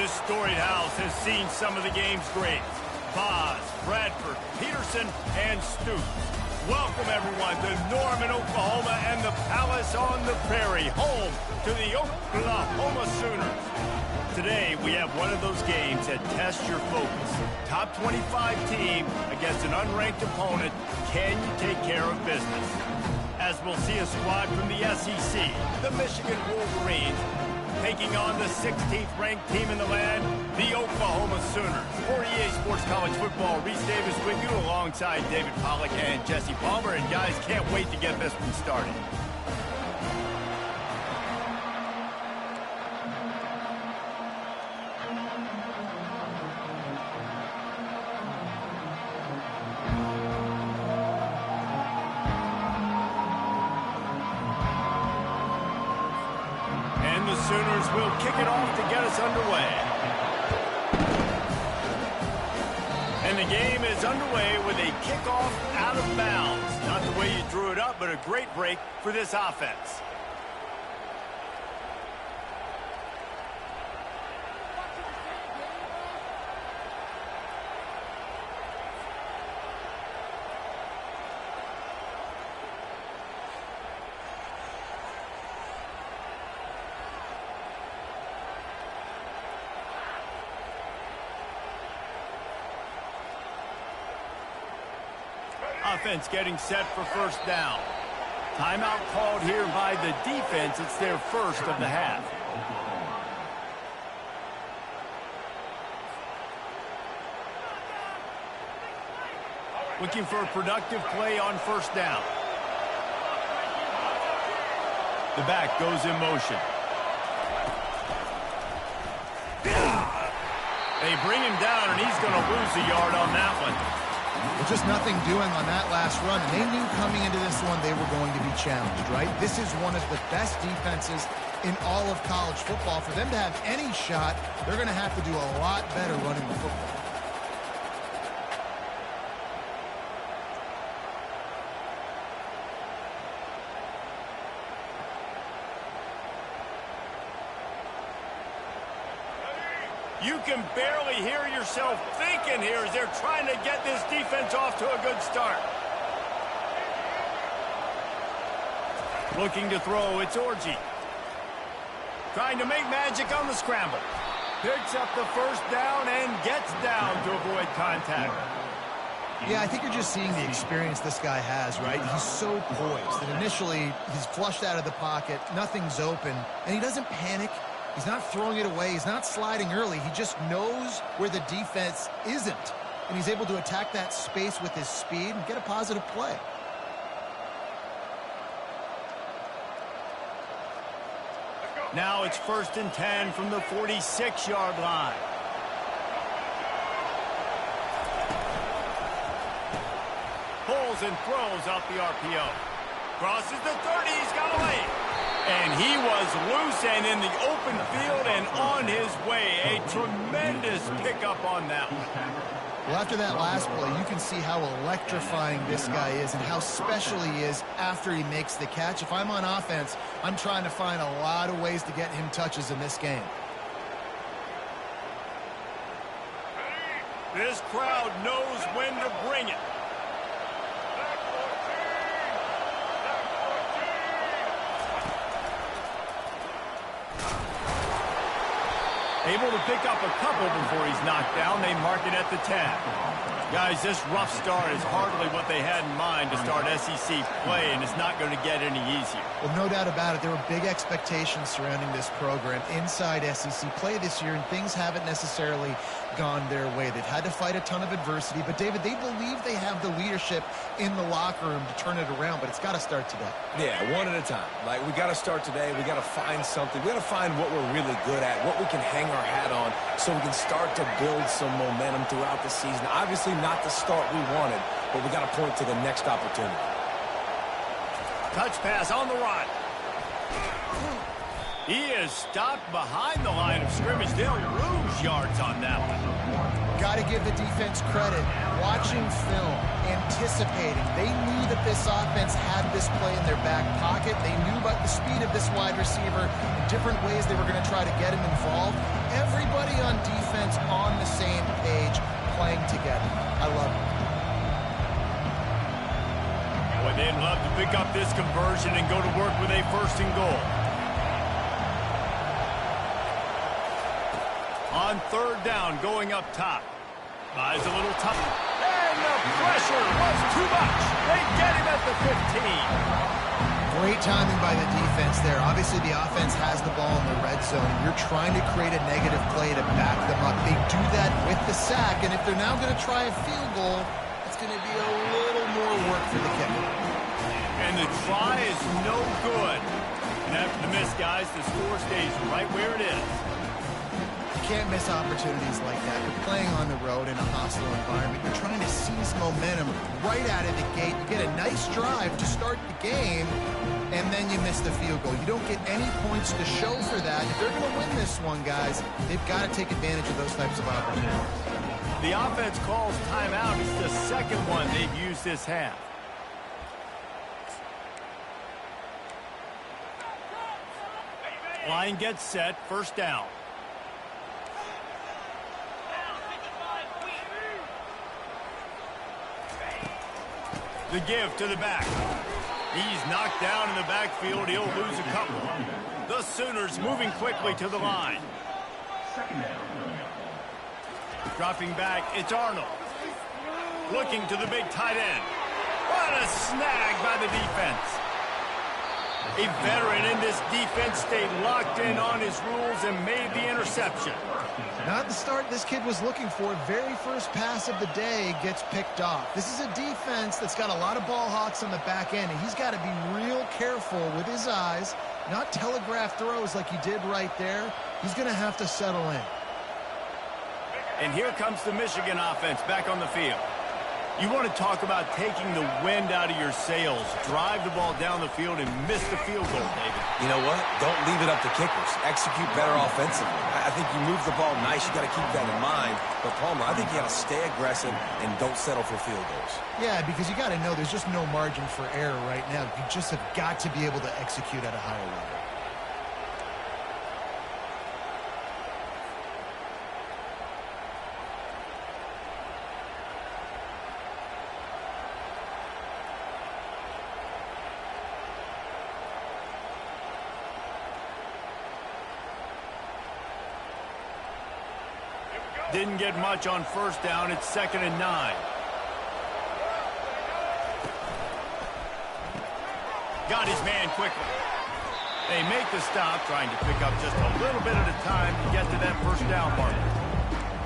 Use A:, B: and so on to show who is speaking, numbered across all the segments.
A: This storied house has seen some of the game's greats. Boz, Bradford, Peterson, and Stoops. Welcome, everyone, to Norman, Oklahoma, and the Palace on the Prairie, home to the Oklahoma Sooners. Today, we have one of those games that tests your focus. Top 25 team against an unranked opponent. Can you take care of business? As we'll see a squad from the SEC, the Michigan Wolverines, taking on the 16th ranked team in the land, the Oklahoma Sooners. For EA Sports College Football, Reese Davis with you alongside David Pollack and Jesse Palmer. And guys, can't wait to get this one started. Sooners will kick it off to get us underway. And the game is underway with a kickoff out of bounds. Not the way you drew it up, but a great break for this offense. Offense getting set for first down. Timeout called here by the defense. It's their first of the half. Looking for a productive play on first down. The back goes in motion. They bring him down, and he's going to lose a yard on that one.
B: Well, just nothing doing on that last run. And they knew coming into this one they were going to be challenged, right? This is one of the best defenses in all of college football. For them to have any shot, they're going to have to do a lot better running the football.
A: You can barely hear yourself thinking here as they're trying to get this defense off to a good start. Looking to throw, it's Orji. Trying to make magic on the scramble. Picks up the first down and gets down to avoid contact.
B: Yeah, I think you're just seeing the experience this guy has, right? He's so poised that initially he's flushed out of the pocket, nothing's open, and he doesn't panic. He's not throwing it away. He's not sliding early. He just knows where the defense isn't. And he's able to attack that space with his speed and get a positive play.
A: Now it's 1st and 10 from the 46-yard line. Pulls and throws off the RPO. Crosses the 30. He's got a lane. And he was loose and in the open field and on his way. A tremendous pickup on that one.
B: Well, after that last play, you can see how electrifying this guy is and how special he is after he makes the catch. If I'm on offense, I'm trying to find a lot of ways to get him touches in this game.
A: This crowd knows when to bring it. Able to pick up a couple before he's knocked down. They mark it at the 10. Guys, this rough start is hardly what they had in mind to start SEC play, and it's not going to get any easier.
B: Well, no doubt about it. There were big expectations surrounding this program inside SEC play this year, and things haven't necessarily gone their way. They've had to fight a ton of adversity, but, David, they believe they have the leadership in the locker room to turn it around, but it's got to start today.
C: Yeah, one at a time. Like, we got to start today. We got to find something. We got to find what we're really good at, what we can hang our hat on so we can start to build some momentum throughout the season. Obviously not the start we wanted, but we got to point to the next opportunity.
A: Touch pass on the run. He is stopped behind the line of scrimmage. They'll lose yards on that one.
B: got to give the defense credit. Watching film, anticipating. They knew that this offense had this play in their back pocket. They knew about the speed of this wide receiver and different ways they were going to try to get him involved. Everybody on defense on the same page, playing together. I love it.
A: Boy, they'd love to pick up this conversion and go to work with a 1st and goal. On 3rd down, going up top. Buys a little tough. And the pressure was too much. They get him at the 15.
B: Great timing by the defense there. Obviously, the offense has the ball in the red zone, and you're trying to create a negative play to back them up. They do that with the sack, and if they're now going to try a field goal, it's going to be a little more work for the kicker.
A: And the try is no good. And after the miss, guys, the score stays right where it is.
B: You can't miss opportunities like that. You're playing on the road in a hostile environment. You're trying to seize momentum right out of the gate. You get a nice drive to start the game, and then you miss the field goal. You don't get any points to show for that. If they're going to win this one, guys, they've got to take advantage of those types of opportunities.
A: The offense calls timeout. It's the second one they've used this half. Line gets set, 1st down. The give to the back. He's knocked down in the backfield. He'll lose a couple. The Sooners moving quickly to the line. Dropping back, it's Arnold. Looking to the big tight end. What a snag by the defense. A veteran in this defense stayed locked in on his rules and made the interception.
B: Not the start this kid was looking for. Very first pass of the day gets picked off. This is a defense that's got a lot of ball hawks on the back end, and he's got to be real careful with his eyes, not telegraph throws like he did right there. He's going to have to settle in.
A: And here comes the Michigan offense back on the field. You want to talk about taking the wind out of your sails. Drive the ball down the field and miss the field goal, David.
C: You know what? Don't leave it up to kickers. Execute better offensively. I think you move the ball nice. You got to keep that in mind. But, Palmer, I think you got to stay aggressive and don't settle for field goals.
B: Yeah, because you got to know there's just no margin for error right now. You just have got to be able to execute at a higher level.
A: Didn't get much on 1st down. It's 2nd and 9. Got his man quickly. They make the stop, trying to pick up just a little bit at a time to get to that 1st down marker.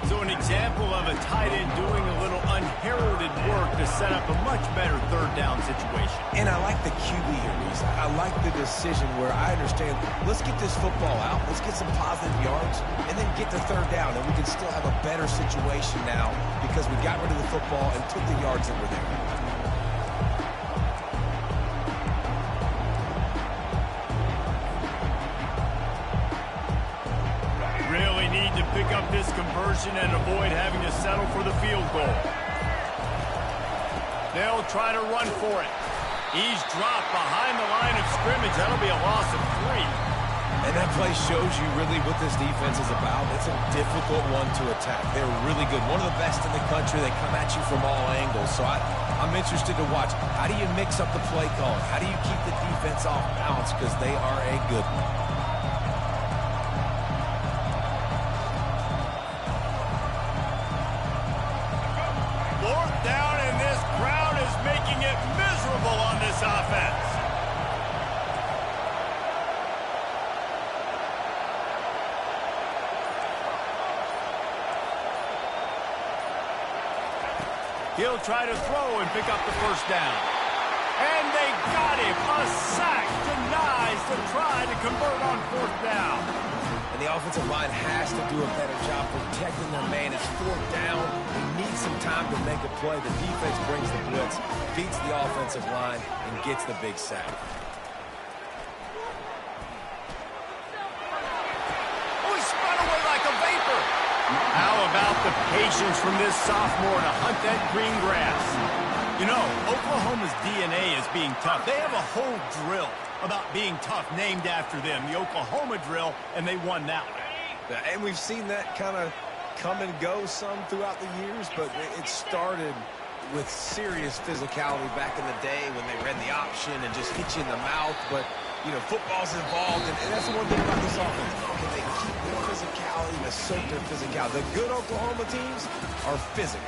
A: So an example of a tight end doing a little unheralded work to set up a much better 3rd down situation.
C: And I like the QB here, Reese. I like the decision where I understand, let's get this football out, let's get some positive yards, and then get to 3rd down, and we can still have a better situation now because we got rid of the football and took the yards that were there.
A: Really need to pick up this conversion and avoid having to settle for the field goal. They'll try to run for it. He's dropped behind the line of scrimmage. That'll be a loss of 3.
C: And that play shows you really what this defense is about. It's a difficult one to attack. They're really good. One of the best in the country. They come at you from all angles. So I'm interested to watch. How do you mix up the play call? How do you keep the defense off balance? Because they are a good one.
A: 4th down, and this crowd is making it miserable on this offense. He'll try to throw and pick up the 1st down. And they got him. A sack denies the try to convert on 4th down.
C: And the offensive line has to do a better job protecting their man. It's 4th down. They need some time to make a play. The defense brings the blitz, beats the offensive line, and gets the big sack.
A: Oh, he spun away like a vapor. How about the patience from this sophomore to hunt that green grass. You know, Oklahoma's DNA is being tough. They have a whole drill about being tough named after them, the Oklahoma drill, and they won that one.
C: And we've seen that kind of come and go some throughout the years, but it started with serious physicality back in the day when they ran the option and just hit you in the mouth. But, you know, football's involved, and that's the one thing about this offense. Can they keep their physicality and assert their physicality? The good Oklahoma teams are physical.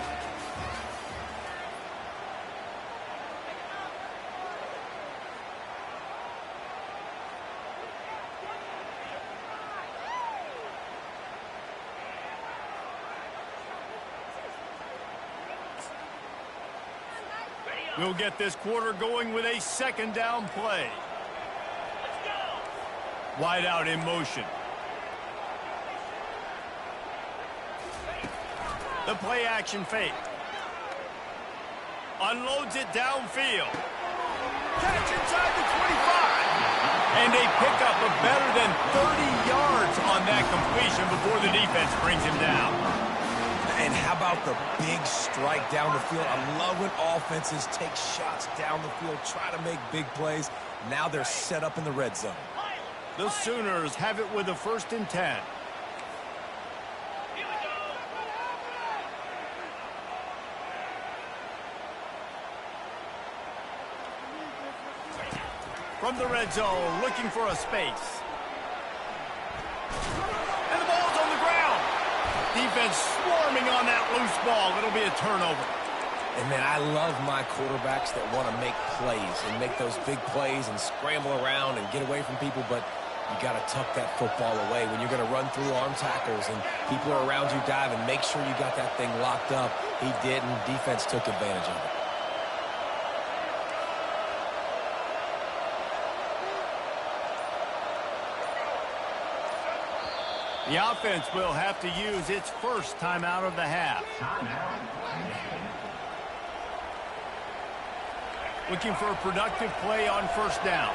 A: We'll get this quarter going with a second down play. Wide out in motion. The play action fake. Unloads it downfield. Catch inside the 25. And a pickup of better than 30 yards on that completion before the defense brings him down.
C: And how about the big strike down the field? I love when offenses take shots down the field, try to make big plays. Now they're set up in the red zone.
A: The Sooners have it with a 1st and 10. From the red zone, looking for a space. And the ball's on the ground. Defense swarming on that loose ball. It'll be a turnover.
C: And, man, I love my quarterbacks that want to make plays and make those big plays and scramble around and get away from people, but you got to tuck that football away when you're going to run through arm tackles and people are around you diving. Make sure you got that thing locked up. He didn't. Defense took advantage of it.
A: The offense will have to use its first timeout of the half. Looking for a productive play on 1st down.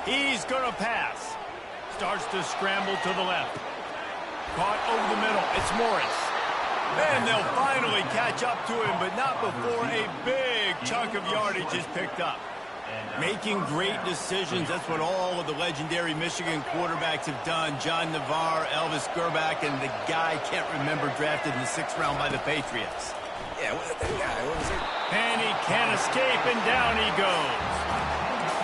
A: He's going to pass. Starts to scramble to the left. Caught over the middle. It's Morris. And they'll finally catch up to him, but not before a big chunk of yardage is picked up. Making great decisions. That's what all of the legendary Michigan quarterbacks have done. John Navarre, Elvis Gerbach, and the guy can't remember drafted in the 6th round by the Patriots.
C: Yeah, that guy, what was it?
A: And he can't escape, and down he goes.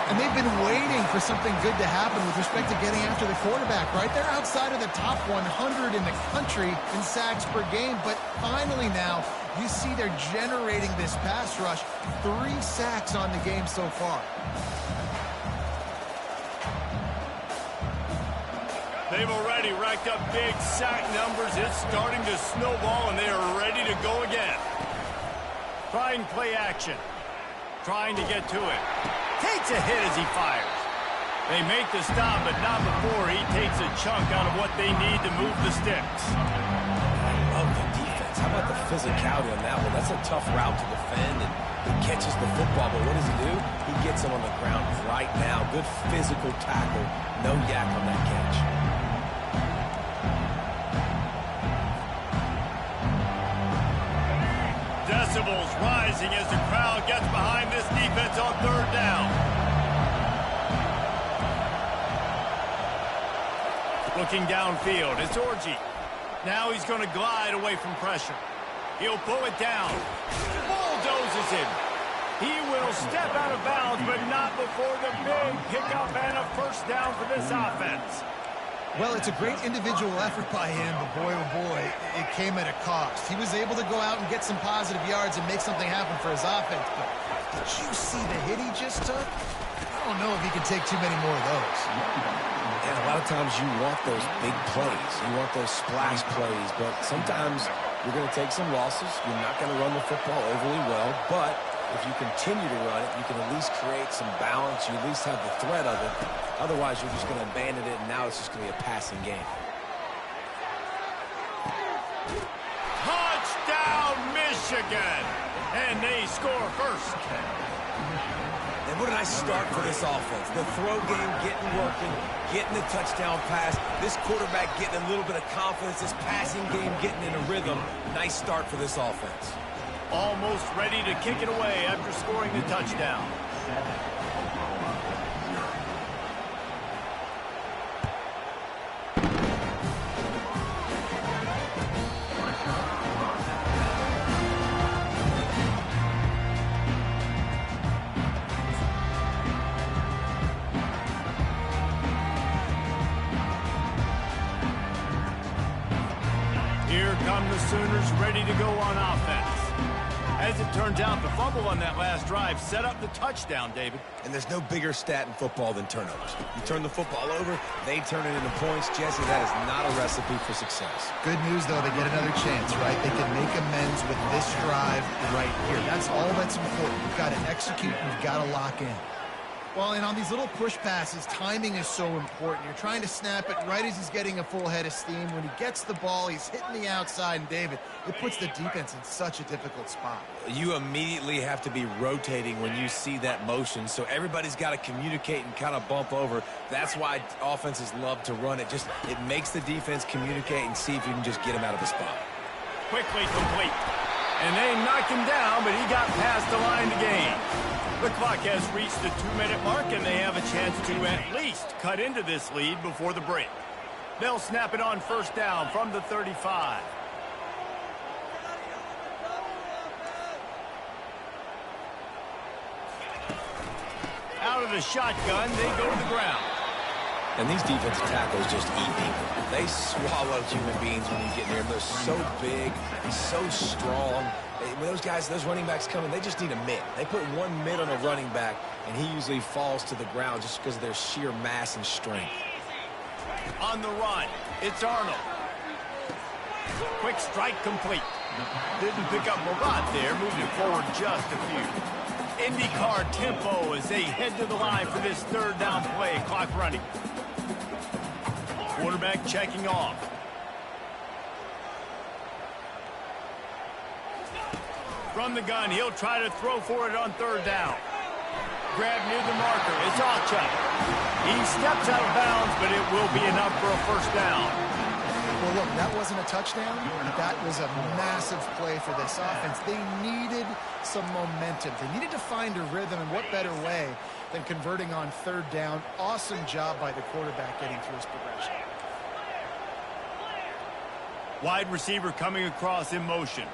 B: And they've been waiting for something good to happen with respect to getting after the quarterback, right? They're outside of the top 100 in the country in sacks per game, but finally now you see they're generating this pass rush. 3 sacks on the game so far.
A: They've already racked up big sack numbers. It's starting to snowball, and they are ready to go again. Trying play action. Trying to get to it. Takes a hit as he fires. They make the stop, but not before he takes a chunk out of what they need to move the sticks.
C: I love the defense. How about the physicality on that one? That's a tough route to defend, and he catches the football, but what does he do? He gets him on the ground right now. Good physical tackle. No yak on that catch.
A: Decibels rising as the crowd gets behind this defense on 3rd down. Looking downfield, it's Orji. Now he's going to glide away from pressure. He'll pull it down. Bulldozes him. He will step out of bounds, but not before the big pickup and a 1st down for this offense.
B: Well, it's a great individual effort by him, but boy, oh boy, it came at a cost. He was able to go out and get some positive yards and make something happen for his offense, but did you see the hit he just took? I don't know if he can take too many more of those.
C: And a lot of times you want those big plays. You want those splash plays, but sometimes you're going to take some losses. You're not going to run the football overly well, but if you continue to run it, you can at least create some balance. You at least have the threat of it. Otherwise, you're just going to abandon it, and now it's just going to be a passing game.
A: Touchdown, Michigan! Michigan. And they score first.
C: And what a nice start for this offense. The throw game getting working, getting the touchdown pass. This quarterback getting a little bit of confidence. This passing game getting in a rhythm. Nice start for this offense.
A: Almost ready to kick it away after scoring the touchdown. Here come the Sooners ready to go on offense. As it turns out, the fumble on that last drive set up the touchdown, David.
C: And there's no bigger stat in football than turnovers. You turn the football over, they turn it into points. Jesse, that is not a recipe for success.
B: Good news, though, they get another chance, right? They can make amends with this drive right here. That's all that's important. You've got to execute and you've got to lock in. Well, and on these little push passes, timing is so important. You're trying to snap it right as he's getting a full head of steam. When he gets the ball, he's hitting the outside, and David, it puts the defense in such a difficult spot.
C: You immediately have to be rotating when you see that motion, so everybody's got to communicate and kind of bump over. That's why offenses love to run it. It makes the defense communicate and see if you can just get him out of the spot.
A: Quickly complete. And they knock him down, but he got past the line to gain. The clock has reached the 2-minute mark, and they have a chance to at least cut into this lead before the break. They'll snap it on first down from the 35. Out of the shotgun, they go to the ground.
C: And these defensive tackles just eat people. They swallow human beings when you get near them. They're so big, so strong. When those guys, those running backs come in, they just need a mid. They put one mid on a running back, and he usually falls to the ground just because of their sheer mass and strength.
A: On the run, it's Arnold. Quick strike complete. Didn't pick up a lot there, moving it forward just a few. IndyCar tempo as they head to the line for this third down play. Clock running. Quarterback checking off. From the gun, he'll try to throw for it on third down. Grab near the marker. It's Alchuk. He steps out of bounds, but it will be enough for a first down.
B: Well, look, that wasn't a touchdown. That was a massive play for this offense. They needed some momentum. They needed to find a rhythm, and what better way than converting on third down. Awesome job by the quarterback getting through his progression.
A: Wide receiver coming across in motion.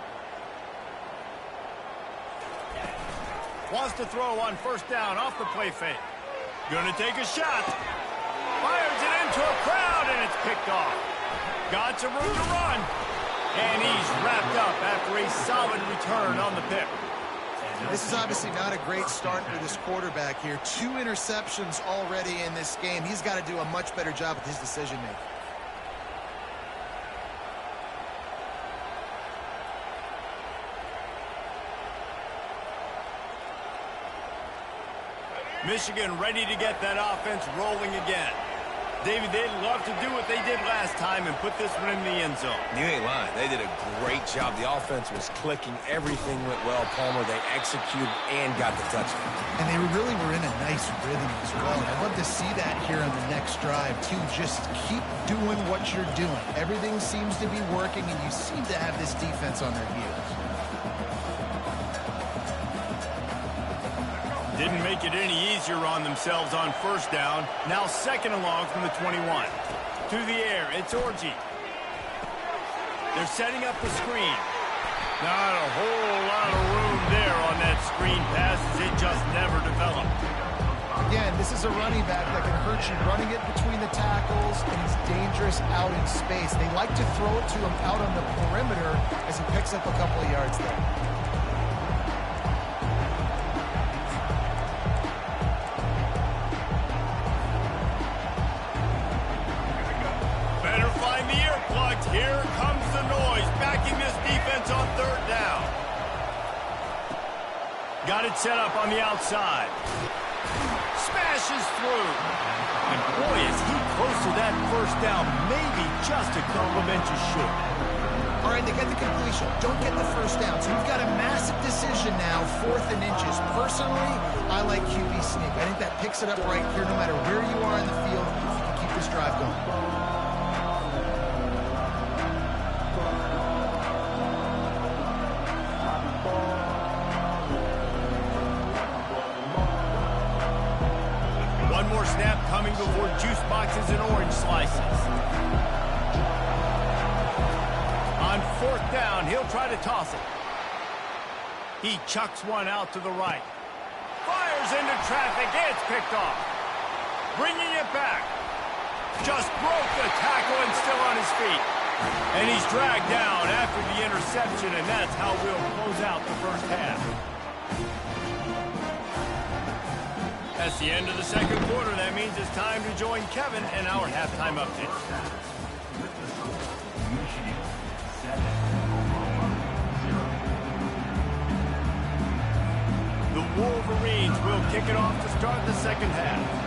A: Wants to throw on first down off the play fake. Gonna take a shot. Fires it into a crowd, and it's picked off. Got some room to run. And he's wrapped up after a solid return on the pick.
B: This is obviously not a great start for this quarterback here. 2 interceptions already in this game. He's got to do a much better job with his decision-making.
A: Michigan ready to get that offense rolling again. David, they'd love to do what they did last time and put this one in the end zone.
C: You ain't lying. They did a great job. The offense was clicking. Everything went well. Palmer, they executed and got the touchdown.
B: And they really were in a nice rhythm as well. I'd love to see that here on the next drive, too. Just keep doing what you're doing. Everything seems to be working, and you seem to have this defense on their heels.
A: Didn't make it any easier on themselves on first down. Now second and long from the 21. To the air, it's Orji. They're setting up the screen. Not a whole lot of room there on that screen pass as it just never developed.
B: Again, this is a running back that can hurt you running it between the tackles, and he's dangerous out in space. They like to throw it to him out on the perimeter as he picks up a couple of yards there.
A: Here comes the noise, backing this defense on third down. Got it set up on the outside. Smashes through. And boy, is he close to that first down, maybe just a couple of inches short.
B: All right, they get the completion. Don't get the first down. So we've got a massive decision now, 4th and inches. Personally, I like QB sneak. I think that picks it up right here no matter where you are in the field. You can keep this drive going.
A: Snap coming before juice boxes and orange slices. On 4th down, he'll try to toss it. He chucks one out to the right. Fires into traffic. It's picked off. Bringing it back. Just broke the tackle and still on his feet. And he's dragged down after the interception, and that's how we'll close out the first half. That's the end of the second quarter. That means it's time to join Kevin and our halftime update. The Wolverines will kick it off to start the second half.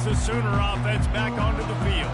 A: The Sooner offense back onto the field.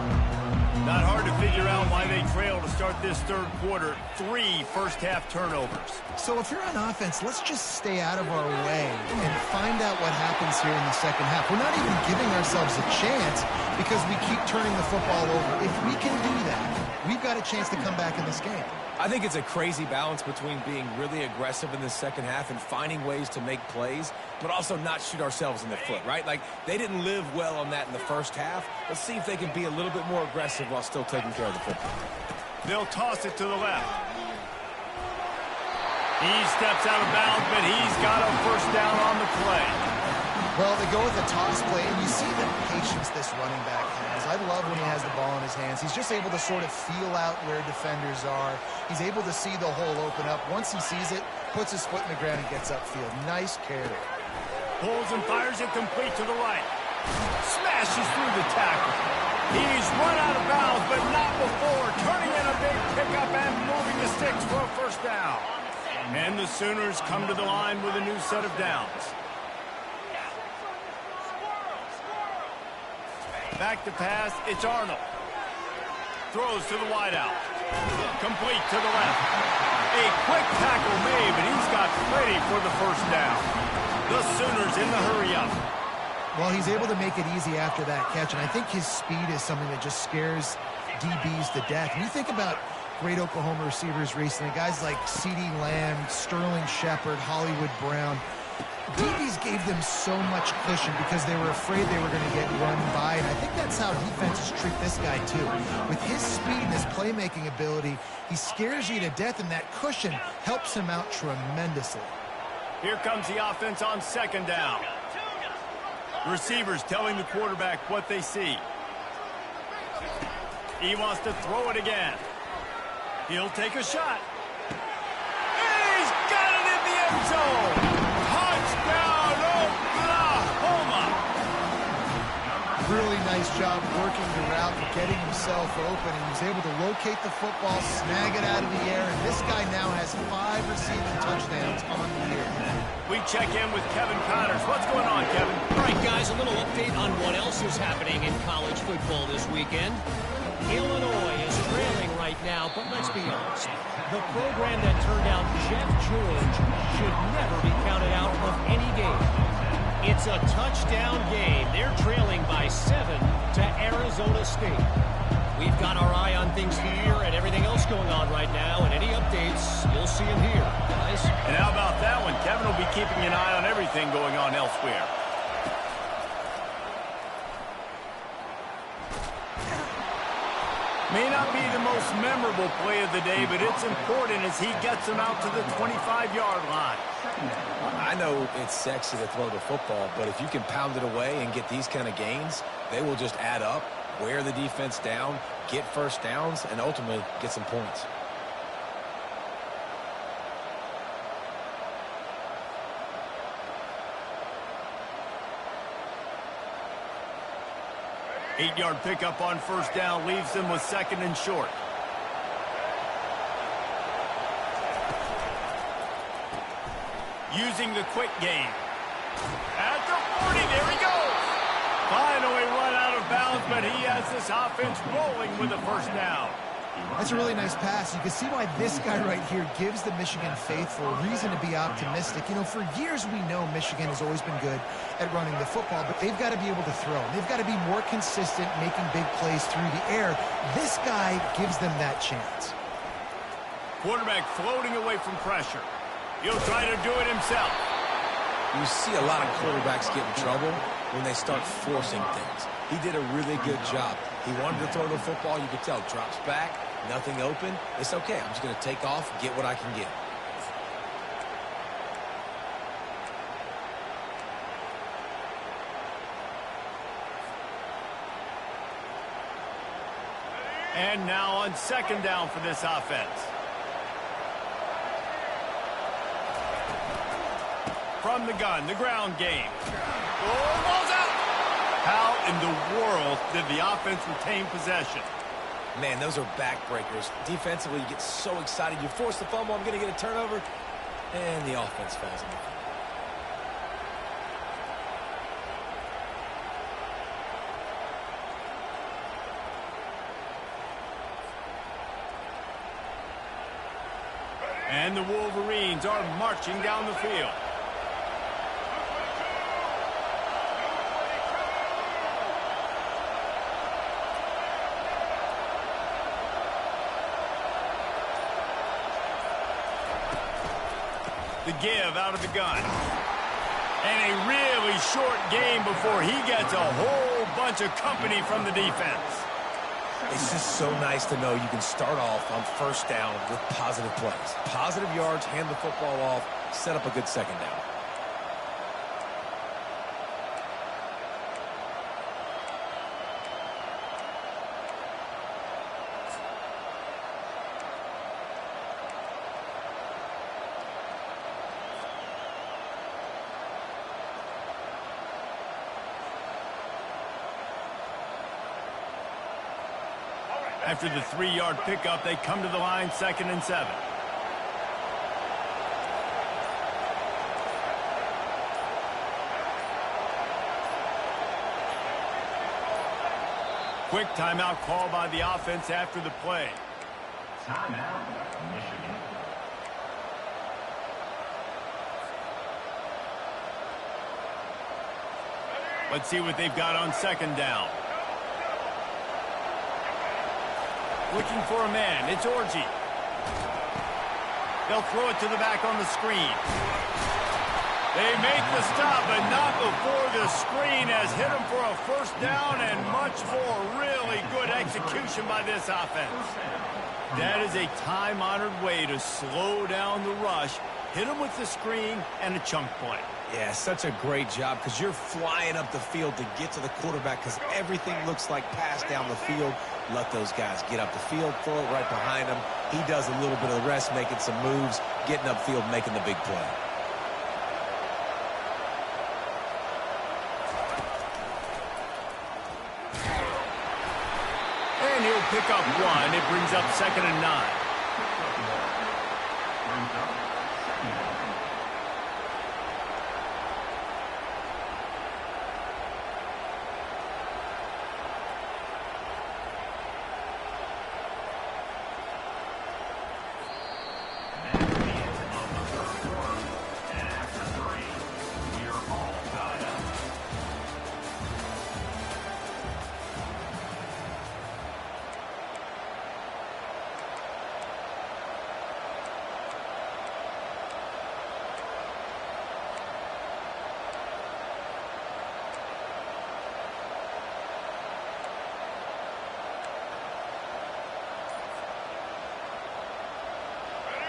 A: Not hard to figure out why they trail to start this third quarter. 3 first-half turnovers.
B: So if you're on offense, let's just stay out of our way and find out what happens here in the second half. We're not even giving ourselves a chance because we keep turning the football over. If we can do that, we've got a chance to come back in this game.
C: I think it's a crazy balance between being really aggressive in the second half and finding ways to make plays, but also not shoot ourselves in the foot, right? Like, they didn't live well on that in the first half. Let's see if they can be a little bit more aggressive while still taking care of the football.
A: They'll toss it to the left. He steps out of bounds, but he's got a first down on the play.
B: Well, they go with a toss play, and you see the patience this running back has. I love when he has the ball in his hands. He's just able to sort of feel out where defenders are. He's able to see the hole open up. Once he sees it, puts his foot in the ground and gets upfield. Nice carry.
A: Pulls and fires it complete to the right. Smashes through the tackle. He's run out of bounds, but not before. Turning in a big pickup and moving the sticks for a first down. And the Sooners come to the line with a new set of downs. Back to pass, it's Arnold. Throws to the wideout. Complete to the left. A quick tackle made, but he's got plenty for the first down. The Sooners in the hurry-up.
B: Well, he's able to make it easy after that catch, and I think his speed is something that just scares DBs to death. When you think about great Oklahoma receivers recently, guys like CeeDee Lamb, Sterling Shepard, Hollywood Brown, DBs gave them so much cushion because they were afraid they were going to get run by, and I think that's how defenses treat this guy too. With his speed and his playmaking ability, he scares you to death, and that cushion helps him out tremendously.
A: Here comes the offense on second down. Receivers telling the quarterback what they see. He wants to throw it again. He'll take a shot. He's got it in the end zone. Touchdown, Oklahoma!
B: Really nice job working the route and getting himself open. He was able to locate the football, snag it out of the air, and this guy now has 5 receiving touchdowns on the year.
A: We check in with Kevin Connors. What's going on, Kevin?
D: All right, guys, a little update on what else is happening in college football this weekend. Illinois is trailing right now, but let's be honest. The program that turned out Jeff George should never be counted out of any game. It's a touchdown game. They're trailing by 7 to Arizona State. We've got our eye on things here and everything else going on right now, and any updates, you'll see them here, guys.
A: And how about that one? Kevin will be keeping an eye on everything going on elsewhere. May not be the most memorable play of the day, but it's important as he gets him out to the 25-yard line.
C: I know it's sexy to throw the football, but if you can pound it away and get these kind of gains, they will just add up, wear the defense down, get first downs, and ultimately get some points.
A: 8-yard pickup on first down leaves them with 2nd and short. Using the quick game. At the 40, there he goes. Finally run out of bounds, but he has this offense rolling with a first down.
B: That's a really nice pass. You can see why this guy right here gives the Michigan faithful a reason to be optimistic. You know, for years we know Michigan has always been good at running the football, but they've got to be able to throw. They've got to be more consistent making big plays through the air. This guy gives them that chance.
A: Quarterback floating away from pressure. He'll try to do it himself.
C: You see a lot of quarterbacks get in trouble when they start forcing things. He did a really good job. He wanted to throw the football. You could tell. Drops back, nothing open. It's okay. I'm just going to take off, get what I can get.
A: And now on 2nd down for this offense. From the gun, the ground game. Oh, ball's out! How in the world did the offense retain possession?
C: Man, those are backbreakers. Defensively, you get so excited. You force the fumble, I'm going to get a turnover, and the offense falls in the field.
A: And the Wolverines are marching down the field. The give out of the gun. And a really short game before he gets a whole bunch of company from the defense.
C: It's just so nice to know you can start off on first down with positive plays. Positive yards, hand the football off, set up a good 2nd down.
A: After the 3-yard pickup, they come to the line 2nd and 7. Quick timeout call by the offense after the play.
E: Timeout, Michigan.
A: Let's see what they've got on 2nd down. Looking for a man. It's Orji. They'll throw it to the back on the screen. They make the stop, but not before the screen has hit them for a first down and much more. Really good execution by this offense. That is a time-honored way to slow down the rush, hit them with the screen, and a chunk play.
C: Yeah, such a great job because you're flying up the field to get to the quarterback because everything looks like pass down the field. Let those guys get up the field, throw it right behind him. He does a little bit of the rest, making some moves, getting upfield, making the big play.
A: And he'll pick up 1. It brings up 2nd and 9.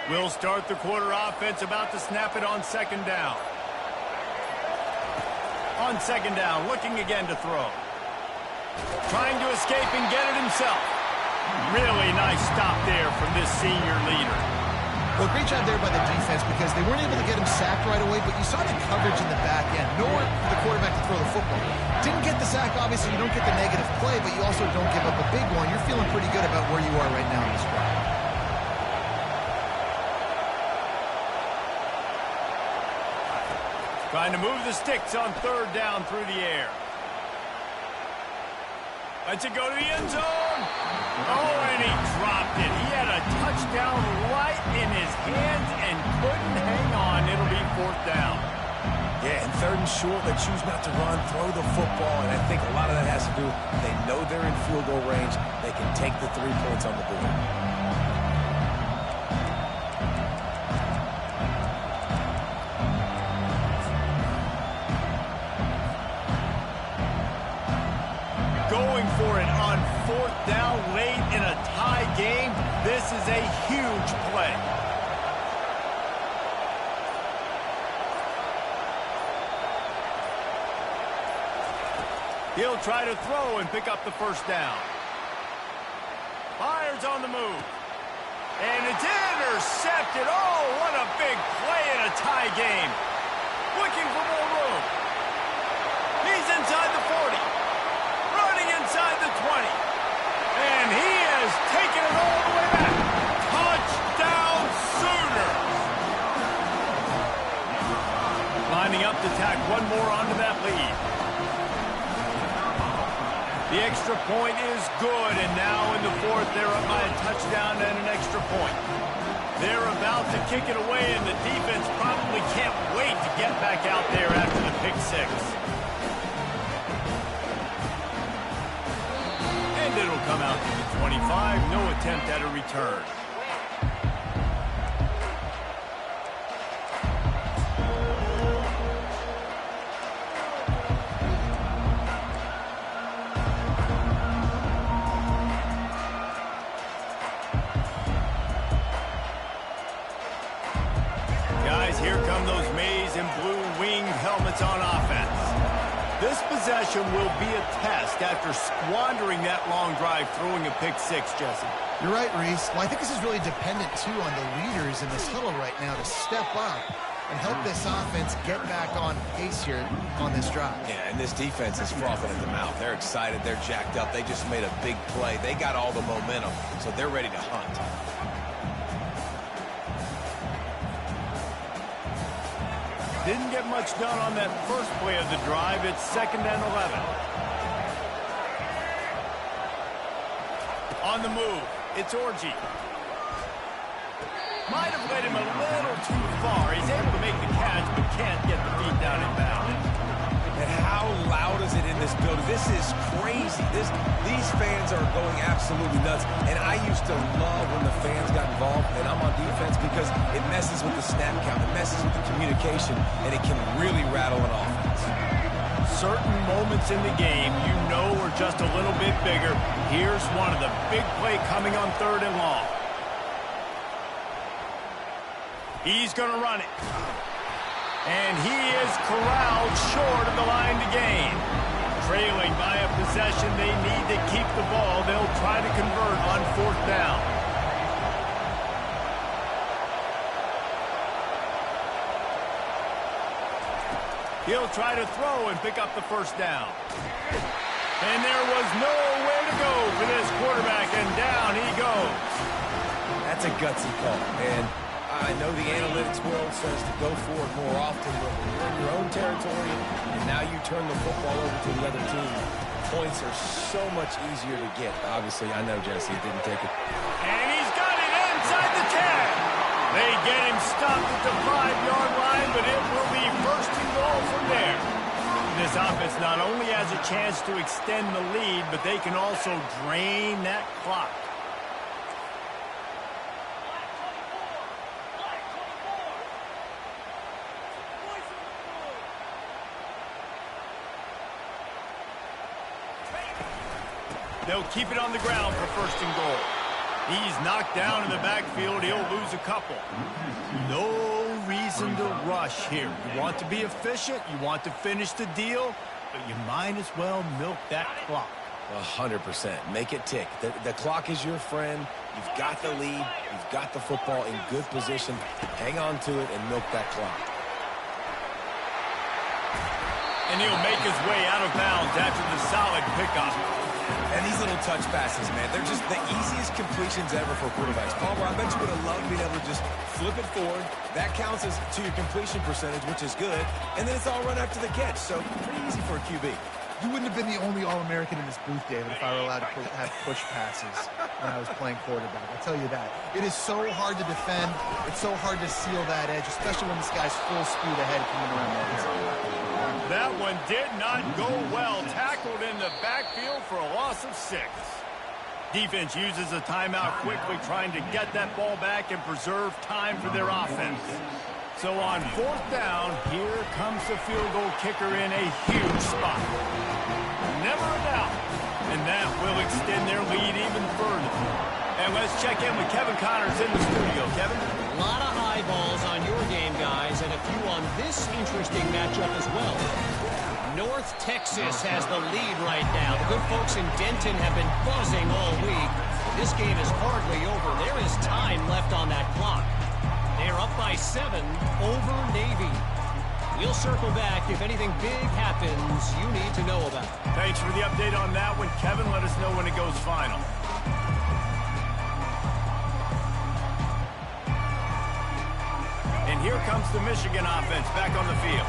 A: We'll start the quarter offense, about to snap it on 2nd down. On 2nd down, looking again to throw. Trying to escape and get it himself. Really nice stop there from this senior leader.
B: Well, great job there by the defense because they weren't able to get him sacked right away, but you saw the coverage in the back end. Nowhere for the quarterback to throw the football. Didn't get the sack, obviously. You don't get the negative play, but you also don't give up a big one. You're feeling pretty good about where you are right now in this drive.
A: Trying to move the sticks on third down through the air. Lets it go to the end zone. Oh, and he dropped it. He had a touchdown right in his hands and couldn't hang on. It'll be fourth down.
C: Yeah, and third and short, they choose not to run, throw the football, and I think a lot of that has to do, they know they're in field goal range. They can take the 3 points on the board.
A: Going for it on fourth down late in a tie game. This is a huge play. He'll try to throw and pick up the first down. Fires on the move. And it's intercepted. Oh, what a big play in a tie game. Looking for more room. He's inside the 40. Running inside the 20. And he has taken it all the way back. Touchdown Sooners. Lining up to tack one more onto that lead. The extra point is good, and now in the fourth, they're up by a touchdown and an extra point. They're about to kick it away, and the defense probably can't wait to get back out there after the pick six. And it'll come out to the 25. No attempt at a return. Here come those maize and blue winged helmets on offense. This possession will be a test after squandering that long drive throwing a pick six, Jesse.
B: You're right, Reese. Well, I think this is really dependent, too, on the leaders in this huddle right now to step up and help this offense get back on pace here on this drive.
C: Yeah, and this defense is frothing at the mouth. They're excited. They're jacked up. They just made a big play. They got all the momentum, so they're ready to hunt.
A: Didn't get much done on that first play of the drive. It's 2nd and 11. On the move, it's Orji. Might have led him a little too far. He's able to make the catch, but can't get the feet down in bounds.
C: And how loud is it in this building? This is crazy. These fans are going absolutely nuts. And I used to love when the fans got involved, and I'm on defense, because it messes with the snap count. It messes with the communication, and it can really rattle an offense.
A: Certain moments in the game you know are just a little bit bigger. Here's one of the big play coming on 3rd and long. He's going to run it. And he is corralled short of the line to gain. Trailing by a possession, they need to keep the ball. They'll try to convert on 4th down. He'll try to throw and pick up the first down. And there was nowhere to go for this quarterback, and down he goes.
C: That's a gutsy call, and I know the analytics world says to go for it more often, but when you're in your own territory and now you turn the football over to the other team, points are so much easier to get. Obviously, I know Jesse didn't take it.
A: And he's got it inside the 10. They get him stopped at the 5-yard line, but it will be 1st and goal from there. This offense not only has a chance to extend the lead, but they can also drain that clock. They'll keep it on the ground for 1st and goal. He's knocked down in the backfield. He'll lose a couple. No reason to rush here. You want to be efficient. You want to finish the deal, but you might as well milk that clock.
C: 100%. Make it tick. The clock is your friend. You've got the lead. You've got the football in good position. Hang on to it and milk that clock.
A: And he'll make his way out of bounds after the solid pickup.
C: And these little touch passes, man, they're just the easiest completions ever for quarterbacks. Palmer, I bet you would have loved being able to just flip it forward. That counts as to your completion percentage, which is good. And then it's all run after the catch, so pretty easy for a QB.
B: You wouldn't have been the only All-American in this booth, David, if I were allowed to have push passes when I was playing quarterback. I'll tell you that. It is so hard to defend. It's so hard to seal that edge, especially when this guy's full speed ahead coming around the inside.
A: That one did not go well. Tackled in the backfield for a loss of 6. Defense uses a timeout quickly, trying to get that ball back and preserve time for their offense. So on 4th down, here comes the field goal kicker in a huge spot. Never a doubt. And that will extend their lead even further. And let's check in with Kevin Connors in the studio. Kevin?
D: A lot of eyeballs on your game, guys, and a few on this interesting matchup as well. North Texas has the lead right now. The good folks in Denton have been buzzing all week. This game is hardly over. There is time left on that clock. They're up by 7 over Navy. We'll circle back if anything big happens you need to know about.
A: Thanks for the update on that one, Kevin. Let us know when it goes final. And here comes the Michigan offense back on the field.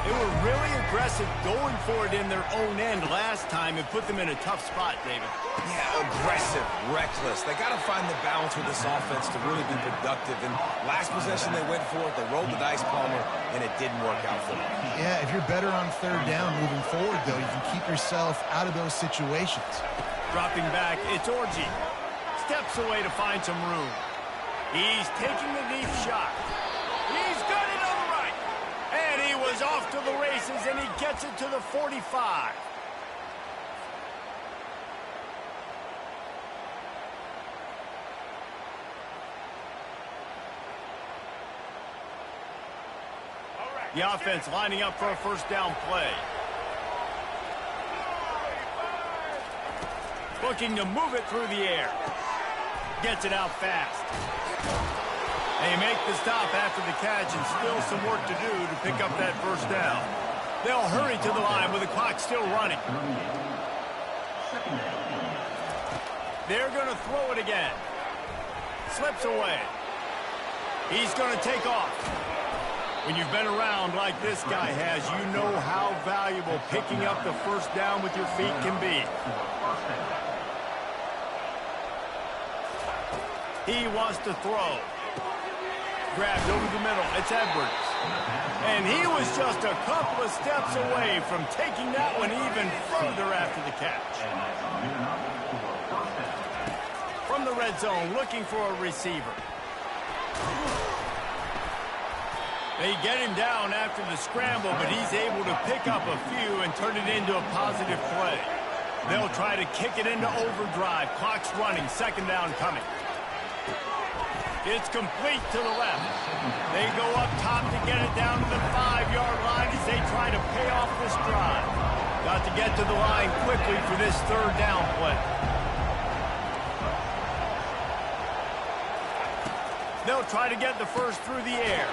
A: They were really aggressive going for it in their own end last time and put them in a tough spot, David.
C: Yeah, aggressive, reckless. They got to find the balance with this offense to really be productive. And last possession they went for it. They rolled the dice, Palmer, and it didn't work out for them.
B: Yeah, if you're better on 3rd down moving forward, though, you can keep yourself out of those situations.
A: Dropping back, it's Orji. Steps away to find some room. He's taking the deep shot. He's got it on the right. And he was off to the races, and he gets it to the 45. The offense lining up for a 1st down play. Looking to move it through the air. Gets it out fast. They make the stop after the catch, and still some work to do to pick up that 1st down. They'll hurry to the line with the clock still running. They're going to throw it again. Slips away. He's going to take off. When you've been around like this guy has, you know how valuable picking up the 1st down with your feet can be. He wants to throw. Grabbed over the middle. It's Edwards. And he was just a couple of steps away from taking that one even further after the catch. From the red zone, looking for a receiver. They get him down after the scramble, but he's able to pick up a few and turn it into a positive play. They'll try to kick it into overdrive. Clock's running. 2nd down coming. It's complete to the left. They go up top to get it down to the 5-yard line as they try to pay off this drive. Got to get to the line quickly for this 3rd down play. They'll try to get the first through the air.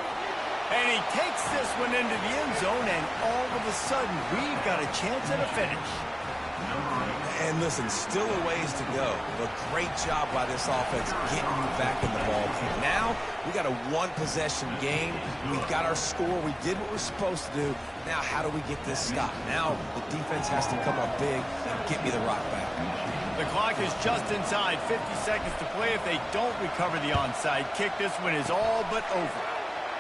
A: And he takes this one into the end zone, and all of a sudden, we've got a chance at a finish.
C: And listen, still a ways to go, but great job by this offense getting you back in the ball game. Now, we got a 1-possession game. We've got our score. We did what we're supposed to do. Now, how do we get this stop? Now, the defense has to come up big and get me the rock back.
A: The clock is just inside 50 seconds to play. If they don't recover the onside kick, this one is all but over.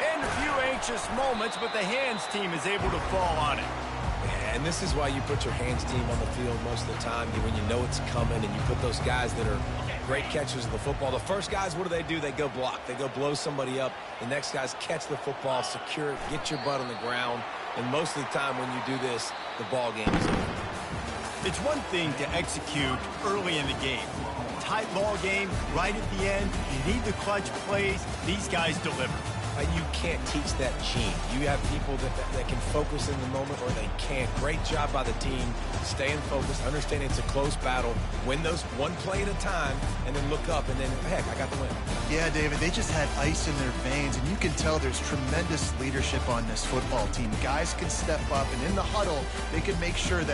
A: And a few anxious moments, but the hands team is able to fall on it.
C: And this is why you put your hands team on the field most of the time, when you know it's coming, and you put those guys that are great catchers of the football. The first guys, what do? They go block. They go blow somebody up. The next guys catch the football, secure it, get your butt on the ground. And most of the time when you do this, the ball game is over.
A: It's one thing to execute early in the game. Tight ball game, right at the end. You need the clutch plays. These guys deliver.
C: You can't teach that gene. You have people that can focus in the moment or they can't. Great job by the team, staying focused, understanding it's a close battle, win those one play at a time, and then look up, and then, heck, I got the win.
B: Yeah, David, they just had ice in their veins, and you can tell there's tremendous leadership on this football team. Guys can step up, and in the huddle, they can make sure that